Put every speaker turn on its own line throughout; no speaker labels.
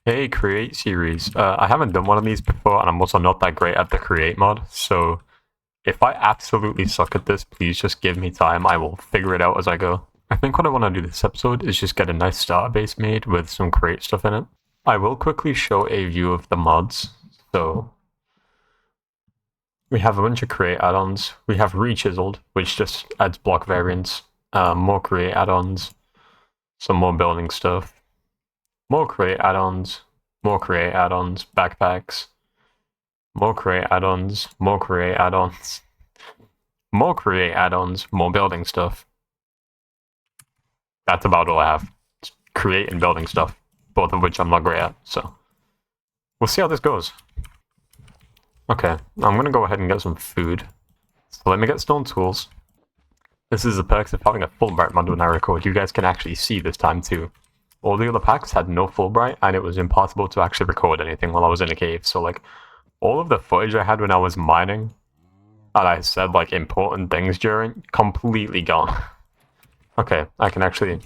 Hey, create series. I haven't done one of these before, and I'm also not that great at the create mod, so if I absolutely suck at this, please just give me time. I will figure it out as I go. I think what I want to do this episode is just get a nice starter base made with some create stuff in it. I will quickly show a view of the mods. So we have a bunch of create add-ons. We have rechiseled, which just adds block variants, more create add-ons, some more building stuff, more create add-ons, more create add-ons, backpacks, more create add-ons, more create add-ons, more create add-ons, more building stuff. That's about all I have. Create and building stuff, both of which I'm not great at, so we'll see how this goes. Okay, I'm gonna go ahead and get some food. So let me get stone tools. This is the perks of having a Fulbright mod when I record. You guys can actually see this time too. All the other packs had no Fulbright, and it was impossible to actually record anything while I was in a cave. So like, all of the footage I had when I was mining, and I said like important things during, completely gone. Okay, I can actually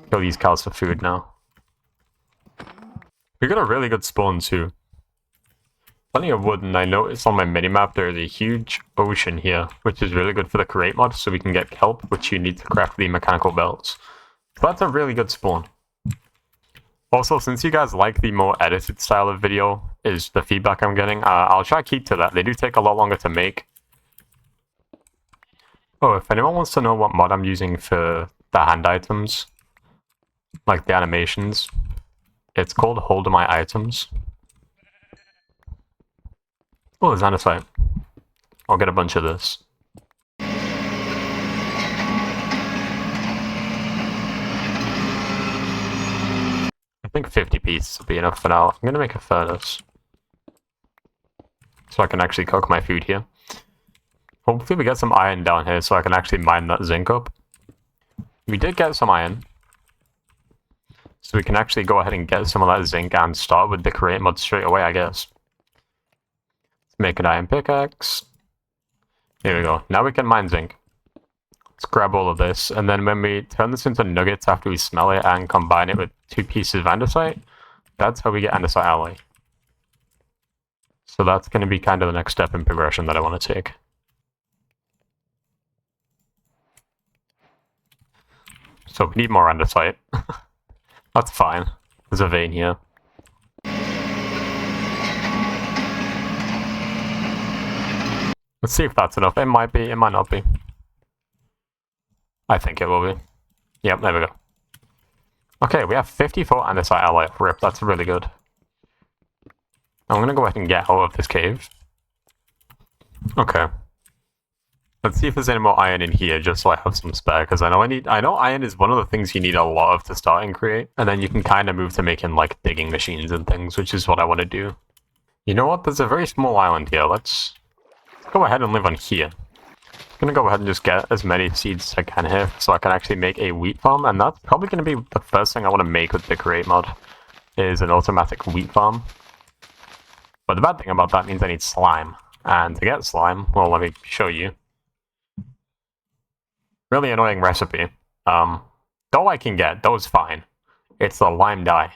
kill these cows for food now. We got a really good spawn too. Plenty of wood, and I noticed on my minimap there's a huge ocean here, which is really good for the create mod, so we can get kelp, which you need to craft the mechanical belts. So that's a really good spawn. Also, since you guys like the more edited style of video, is the feedback I'm getting, I'll try to keep to that. They do take a lot longer to make. Oh, if anyone wants to know what mod I'm using for the hand items, like the animations, it's called Hold My Items. Oh, there's andesite. I'll get a bunch of this. I think 50 pieces will be enough for now. I'm going to make a furnace, so I can actually cook my food here. Hopefully we get some iron down here so I can actually mine that zinc up. We did get some iron, so we can actually go ahead and get some of that zinc and start with the create mod straight away, I guess. Let's make an iron pickaxe. Here we go. Now we can mine zinc. Let's grab all of this, and then when we turn this into nuggets after we smell it and combine it with 2 pieces of andesite, that's how we get andesite alloy. So that's going to be kind of the next step in progression that I want to take. So we need more andesite. That's fine. There's a vein here. Let's see if that's enough. It might be, it might not be. I think it will be. Yep, there we go. Okay, we have 54 andesite alloy. Rip, that's really good. I'm going to go ahead and get out of this cave. Okay. Let's see if there's any more iron in here, just so I have some spare, because I know iron is one of the things you need a lot of to start and create, and then you can kind of move to making, like, digging machines and things, which is what I want to do. You know what? There's a very small island here. Let's go ahead and live on here. I'm going to go ahead and just get as many seeds as I can here, so I can actually make a wheat farm, and that's probably going to be the first thing I want to make with the create mod, is an automatic wheat farm. But the bad thing about that means I need slime, and to get slime, well, let me show you. Really annoying recipe. Though I can get, those fine. It's the lime dye.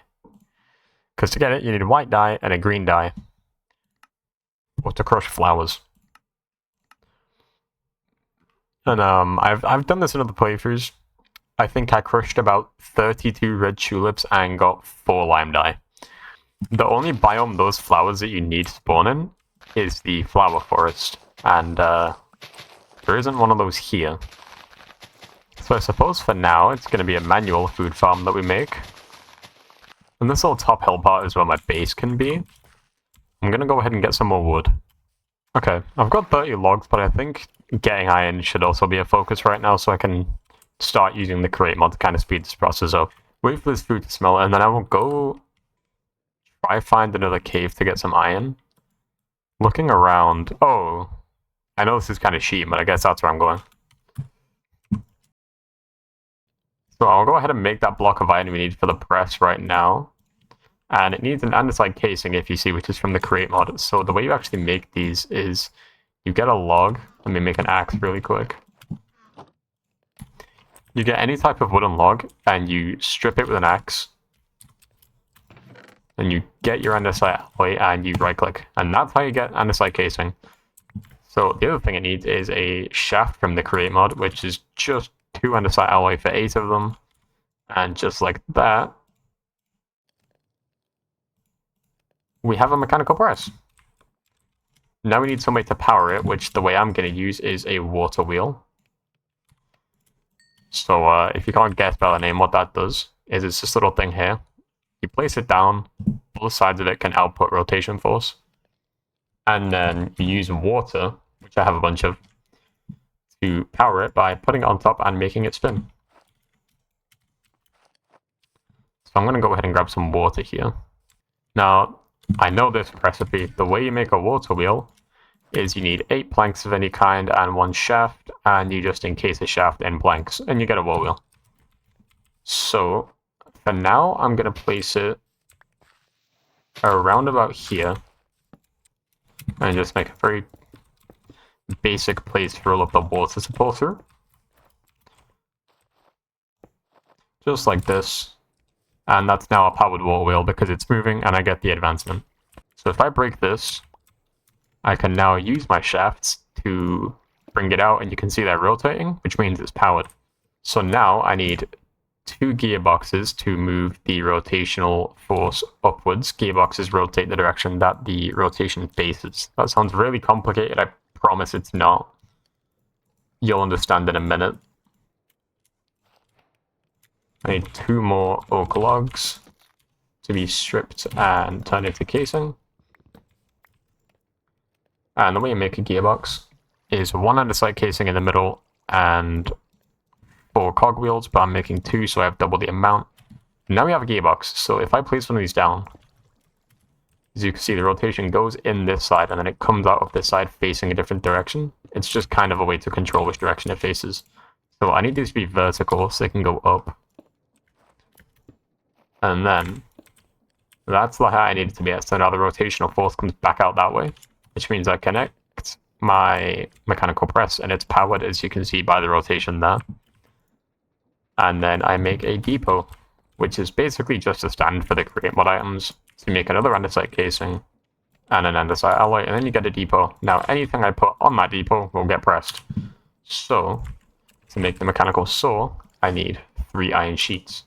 Because to get it, you need a white dye and a green dye. Or to crush flowers. And I've done this in other playthroughs. I think I crushed about 32 red tulips and got 4 lime dye. The only biome those flowers that you need to spawn in is the flower forest. And there isn't one of those here. So I suppose for now, it's going to be a manual food farm that we make. And this little top hill part is where my base can be. I'm going to go ahead and get some more wood. Okay, I've got 30 logs, but I think getting iron should also be a focus right now, so I can start using the create mod to kind of speed this process up. Wait for this food to smell, and then I will go try find another cave to get some iron. Looking around... Oh, I know this is kind of cheap, but I guess that's where I'm going. So I'll go ahead and make that block of iron we need for the press right now. And it needs an andesite casing, if you see, which is from the create mod. So the way you actually make these is you get a log. Let me make an axe really quick. You get any type of wooden log, and you strip it with an axe. and you get your andesite alloy and you right click, and that's how you get andesite casing. So the other thing it needs is a shaft from the create mod, which is just 2 andesite alloy for 8 of them, and just like that, we have a mechanical press. Now we need some way to power it, which the way I'm going to use is a water wheel. So if you can't guess by the name, what that does is it's this little thing here. You place it down, both sides of it can output rotation force. And then you use water, which I have a bunch of, to power it by putting it on top and making it spin. So I'm going to go ahead and grab some water here. Now, I know this recipe. The way you make a water wheel is you need 8 planks of any kind and 1 shaft, and you just encase a shaft in planks, and you get a water wheel. So, for now, I'm going to place it around about here, and just make a very basic place for all of the water to pull through. Just like this. And that's now a powered water wheel because it's moving and I get the advancement. So if I break this, I can now use my shafts to bring it out, and you can see that rotating, which means it's powered. So now I need 2 gearboxes to move the rotational force upwards. Gearboxes rotate the direction that the rotation faces. That sounds really complicated. I promise it's not. You'll understand in a minute. I need 2 more oak logs to be stripped and turned into casing. And the way you make a gearbox is 1 andesite casing in the middle and 4 cogwheels, but I'm making 2, so I have double the amount. Now we have a gearbox, so if I place one of these down, as you can see, the rotation goes in this side, and then it comes out of this side facing a different direction. It's just kind of a way to control which direction it faces. So I need these to be vertical, so they can go up. And then, that's the height I need it to be at, so now the rotational force comes back out that way, which means I connect my mechanical press, and it's powered, as you can see by the rotation there. And then I make a depot, which is basically just a stand for the create mod items. So you make another andesite casing and an andesite alloy, and then you get a depot. Now anything I put on that depot will get pressed. So to make the mechanical saw, I need 3 iron sheets,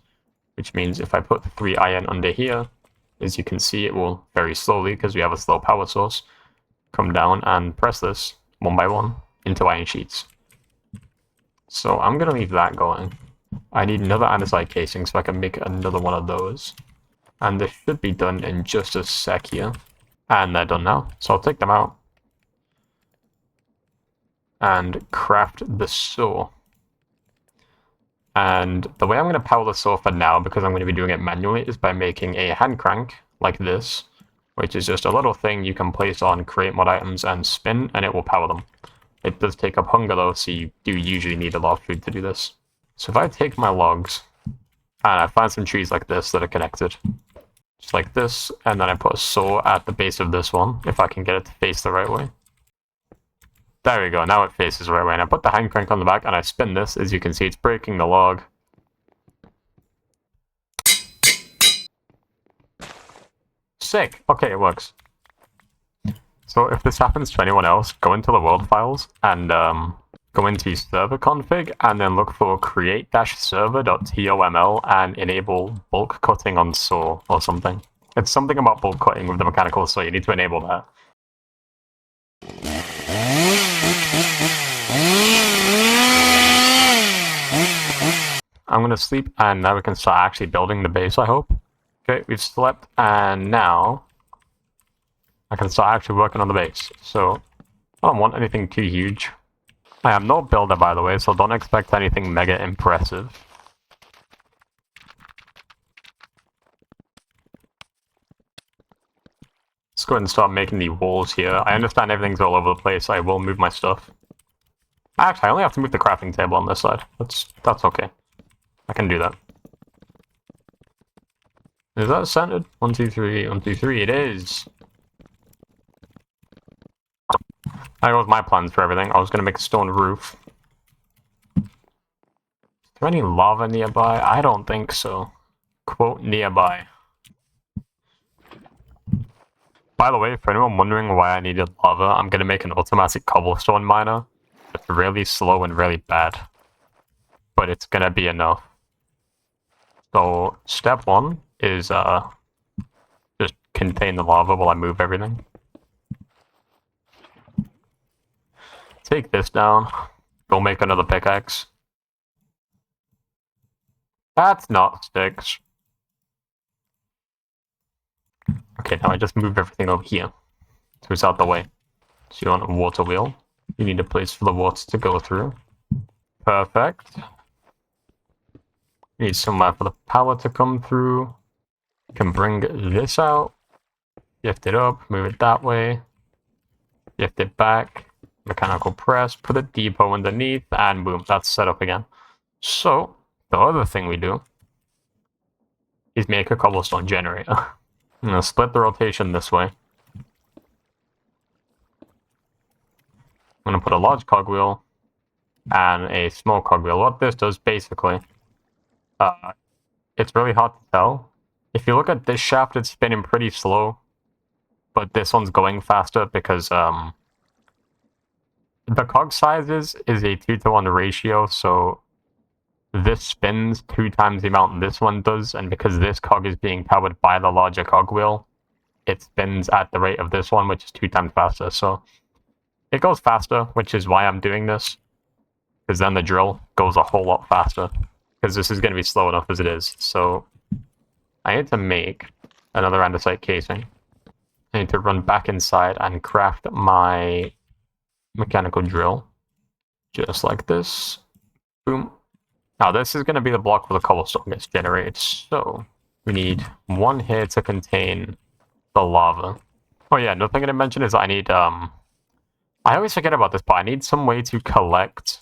which means if I put 3 iron under here, as you can see, it will very slowly, because we have a slow power source, come down and press this one by one into iron sheets. So I'm going to leave that going. I need another andesite casing so I can make another one of those. And this should be done in just a sec here. And they're done now. So I'll take them out and craft the saw. And the way I'm going to power the saw for now, because I'm going to be doing it manually, is by making a hand crank like this, which is just a little thing you can place on create mod items and spin, and it will power them. It does take up hunger though, so you do usually need a lot of food to do this. So if I take my logs, and I find some trees like this that are connected, just like this, and then I put a saw at the base of this one, if I can get it to face the right way. There we go, now it faces the right way, and I put the hand crank on the back, and I spin this. As you can see, it's breaking the log. Sick! Okay, it works. So if this happens to anyone else, go into the world files, and go into server config, and then look for create-server.toml, and enable bulk cutting on saw, or something. It's something about bulk cutting with the mechanical saw, you need to enable that. I'm going to sleep, and now we can start actually building the base, I hope. Okay, we've slept, and now I can start actually working on the base. So I don't want anything too huge. I am no builder, by the way, so don't expect anything mega impressive. Let's go ahead and start making the walls here. I understand everything's all over the place. I will move my stuff. Actually, I only have to move the crafting table on this side. That's okay. I can do that. Is that centered? 1, 2, 3, 1, 2, 3. It is. That was my plans for everything. I was going to make a stone roof. Is there any lava nearby? I don't think so. Quote nearby. By the way, for anyone wondering why I needed lava, I'm going to make an automatic cobblestone miner. It's really slow and really bad. But it's going to be enough. So, step 1 is just contain the lava while I move everything. Take this down. Go make another pickaxe. That's not sticks. Okay, now I just move everything over here. So it's out the way. So you want a water wheel. You need a place for the water to go through. Perfect. You need somewhere for the power to come through. You can bring this out. Lift it up, move it that way. Lift it back. Mechanical press, put a depot underneath, and boom, that's set up again. So, the other thing we do is make a cobblestone generator. I'm going to split the rotation this way. I'm going to put a large cogwheel and a small cogwheel. What this does, basically, it's really hard to tell. If you look at this shaft, it's spinning pretty slow, but this one's going faster because the cog sizes is a 2-to-1 ratio, so this spins 2 times the amount this one does, and because this cog is being powered by the larger cogwheel, it spins at the rate of this one, which is 2 times faster. So it goes faster, which is why I'm doing this, because then the drill goes a whole lot faster, because this is going to be slow enough as it is. So I need to make another andesite casing. I need to run back inside and craft my mechanical drill, just like this. Boom. Now this is going to be the block where the cobblestone gets generated, so we need one here to contain the lava. Oh yeah, another thing I didn't mention is I need, I always forget about this, but I need some way to collect...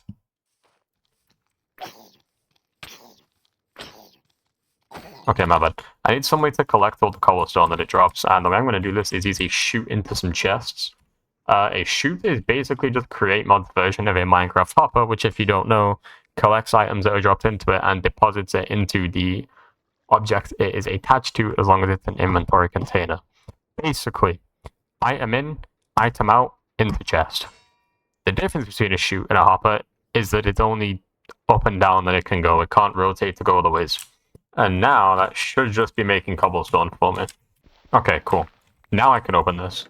Okay, my bad. I need some way to collect all the cobblestone that it drops, and the way I'm going to do this is use a chute into some chests. A chute is basically just create mod's version of a Minecraft hopper, which, if you don't know, collects items that are dropped into it and deposits it into the object it is attached to, as long as it's an inventory container. Basically, item in, item out, into chest. The difference between a chute and a hopper is that it's only up and down that it can go. It can't rotate to go other ways. And now that should just be making cobblestone for me. Okay, cool. Now I can open this.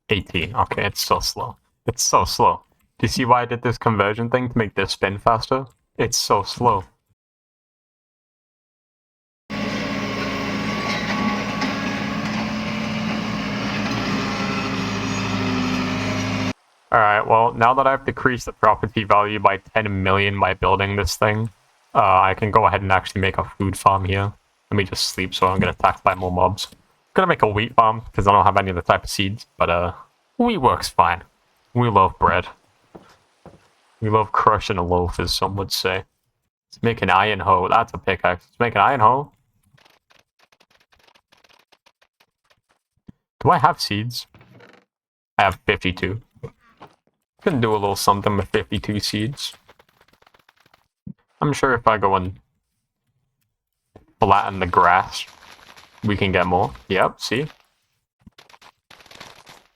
18. Okay, it's so slow. It's so slow. Do you see why I did this conversion thing to make this spin faster? It's so slow. Alright, well, now that I've decreased the property value by 10 million by building this thing, I can go ahead and actually make a food farm here. Let me just sleep so I don't get attacked by more mobs. I'm gonna make a wheat farm, because I don't have any of the type of seeds, but wheat works fine. We love bread. We love crushing a loaf, as some would say. Let's make an iron hoe. That's a pickaxe. Let's make an iron hoe. Do I have seeds? I have 52. Can do a little something with 52 seeds. I'm sure if I go and flatten the grass, we can get more. Yep, see?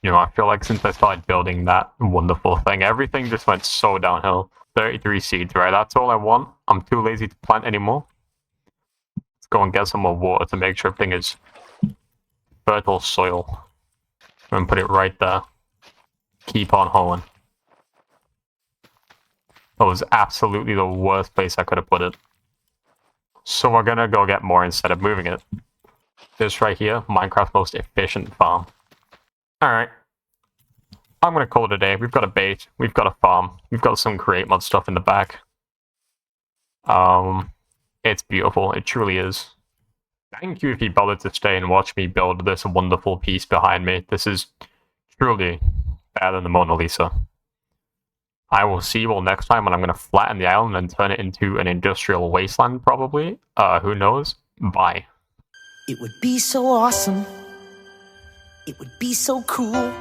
You know, I feel like since I started building that wonderful thing, everything just went so downhill. 33 seeds, right? That's all I want. I'm too lazy to plant anymore. Let's go and get some more water to make sure everything is fertile soil. And put it right there. Keep on hoeing. That was absolutely the worst place I could have put it. So we're gonna go get more instead of moving it. This right here, Minecraft's most efficient farm. Alright. I'm gonna call it a day. We've got a bait, we've got a farm, we've got some create mod stuff in the back. It's beautiful, it truly is. Thank you if you bothered to stay and watch me build this wonderful piece behind me. This is truly better than the Mona Lisa. I will see you all next time when I'm going to flatten the island and turn it into an industrial wasteland, probably. Who knows? Bye.
It would be so awesome. It would be so cool